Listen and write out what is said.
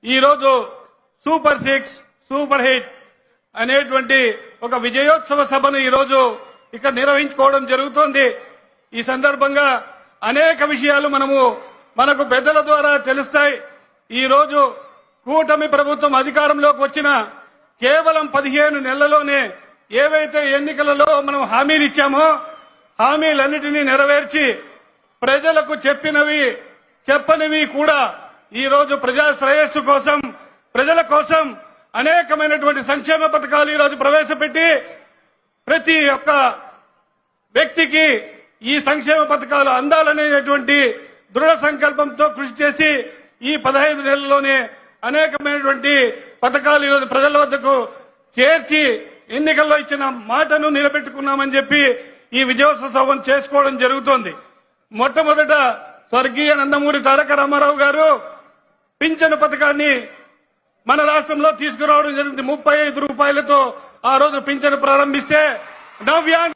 ఈ రోజు super 6 super hit అనేటువంటి ఒక విజయోత్సవ సభను ఈ రోజు ఇక్కడ నిర్వహించుకోవడం జరుగుతోంది. ఈ సందర్భంగా అనేక విషయాలు మనకు పెద్దల ద్వారా తెలుస్తాయి. ఈ రోజు కూటమి ప్రభుత్వం అధికారంలోకి వచ్చిన కేవలం 15 నెలల్లోనే ఏవైతే ఎన్నికలలో మనం హామీలు ఇచ్చామో హామీలన్నిటినీ నెరవేర్చి ప్రజలకు చెప్పనివి కూడా ఈ రోజు ప్రజా శ్రేయస్సు కోసం ప్రజల కోసం అనేకమైనటువంటి సంక్షేమ పథకాలు ఈ రోజు ప్రవేశపెట్టి ప్రతి ఒక్క వ్యక్తికి ఈ సంక్షేమ పథకాలు అందాలనేటువంటి దృఢ సంకల్పంతో కృషి చేసి ఈ 15 నెలల్లోనే అనేకమైనటువంటి పథకాలు ఈరోజు ప్రజల వద్దకు చేర్చి ఎన్నికల్లో ఇచ్చిన మాటను నిలబెట్టుకున్నామని చెప్పి ఈ విజయోత్సవం చేసుకోవడం జరుగుతోంది. మొట్టమొదట స్వర్గీయ నందమూరి తారక రామారావు గారు పింఛను పథకాన్ని మన రాష్ట్రంలో తీసుకురావడం జరిగింది. 35 రూపాయలతో ఆ రోజు పింఛను ప్రారంభిస్తే నవ్యాంధ్ర